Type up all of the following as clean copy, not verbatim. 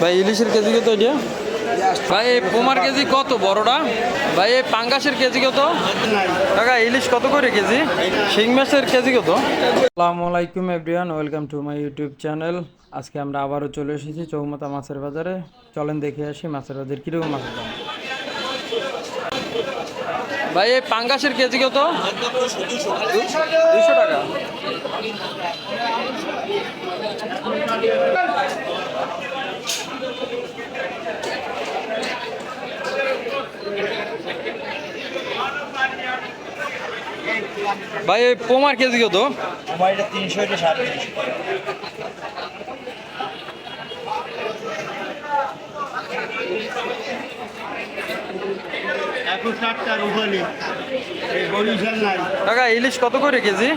ভাই ইলিশের কেজি কত এটা? ভাই এই পোমার কেজি কত বড়টা? ভাই এই পাঙ্গাসের কেজি কত টাকা? ইলিশ কত করে কেজি? শিং মাছের কেজি কত? আসসালামু আলাইকুম everyone, welcome to my YouTube channel. আজকে আমরা আবারও চলে এসেছি চৌমাথা মাছের বাজারে। চলেন দেখে আসি মাছের বাজার কীরকম মাছের দাম। ভাই এই পাঙ্গাসের কেজি কত? 200 টাকা। ভাই এই পোমার কেজি কত? 300 এটা 350। টাকা ইলিশ কত করে কেজি?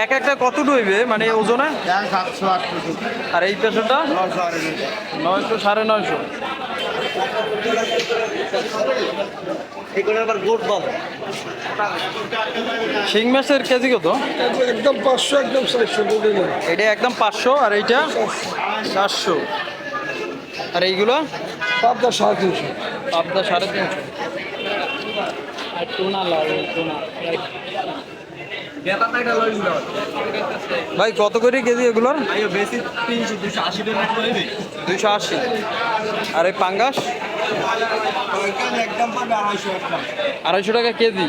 এক একটা কত ডইবে মানে ওজনে? 700-800। আর এই পেছনটা 900 950। শিং মাছের কেজি কত? একদম 500, একদম 400। এটা একদম 500 আর এইটা 400। আর এইগুলো পাবদা 350। পাবদা 350। ভাই কত করে কেজি এগুলোর? 280। আর এই পাঙ্গাস একদম 250 টাকা কেজি।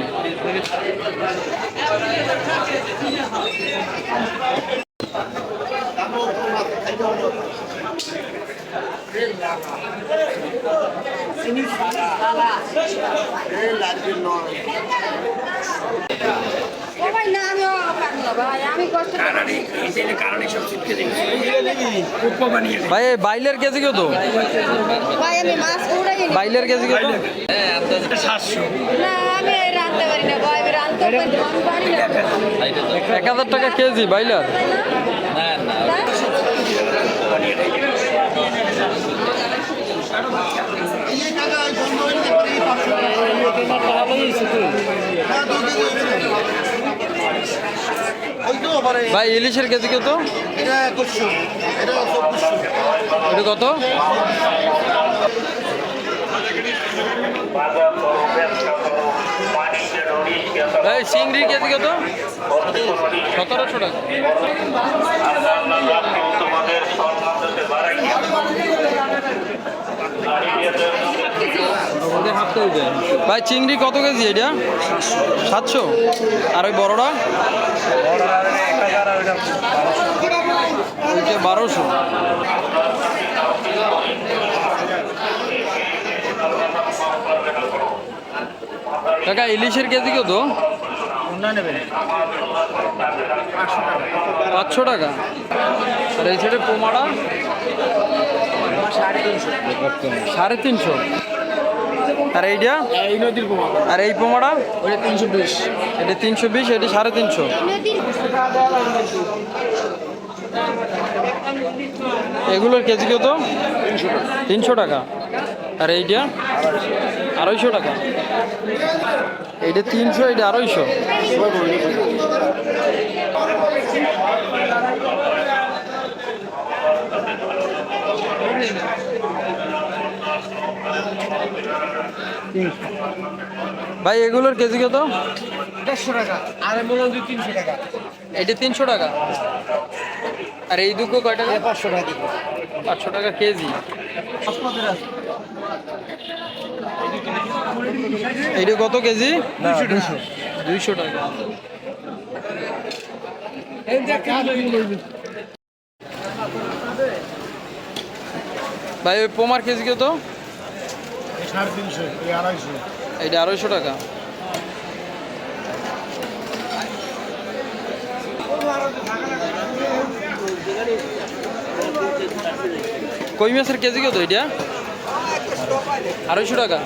ভাই বাইলের কেজি কত? বাইলের কেজি কত? 1000 টাকা কেজি বাইলার। ভাই ইলিশের কেজি কত? এটা কত? ভাই চিংড়ির কেজি কত? 1700 টাকা। ভাই চিংড়ি কত কেজি এটা? 700। আর ওই বড়টা? 1200। টাকা ইলিশের কেজি কত? 500 টাকা। আর এই সাইডে পোমাটা 350। আর এইটা? আর এই পোমাটা? 320। এটা 320, এটি 350। এগুলোর কেজি কত? 300 টাকা। আর এইটা 250 টাকা। এইটা 300, এটা 250। ভাই এগুলোর কেজি কত? 150 টাকা। আর মনে হয় 300 টাকা। এটা 300 টাকা। আর এই দুটো কয় টাকা? 500 টাকা। 500 টাকা কেজি। এইটা কত কেজি? 200 টাকা। ভাই ওই পোমার কেজি কত? 350, 250। এইটা 250 টাকা। কই মাছের কেজি কত এটা? 250 টাকা।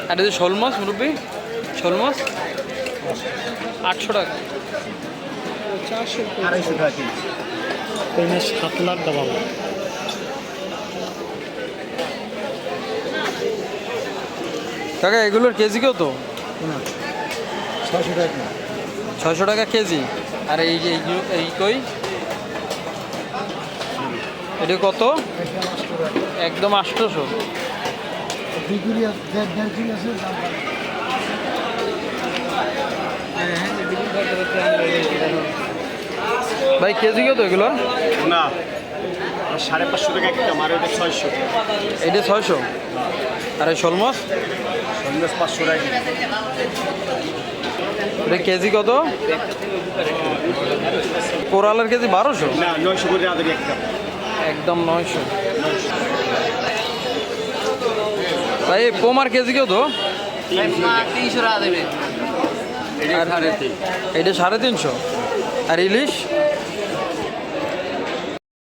আর এই যে শোল মাছ মুরব্বি, শোল মাছ 800 টাকা। 250 টাকা কেজি। কই মাছ 7 লাখ ডাবল। কাকা এগুলোর কেজি কত? 600 টাকা। 600 টাকা কেজি। আর এই যে এই কই এটা কত? একদম 800। ভাই কেজি কত এগুলো? না 550 টাকা একটা, আমার এটা 600, এইটা 600। আর এই শোল মাছ? 500 টাকা। এটা কেজি কত? কোরালের কেজি 1200। না 900 করে আদরি একটা। একদম 900। ভাই এই পোমার কেজি কত? 300 টাকা দেবে। এইটা 350। আর ইলিশ?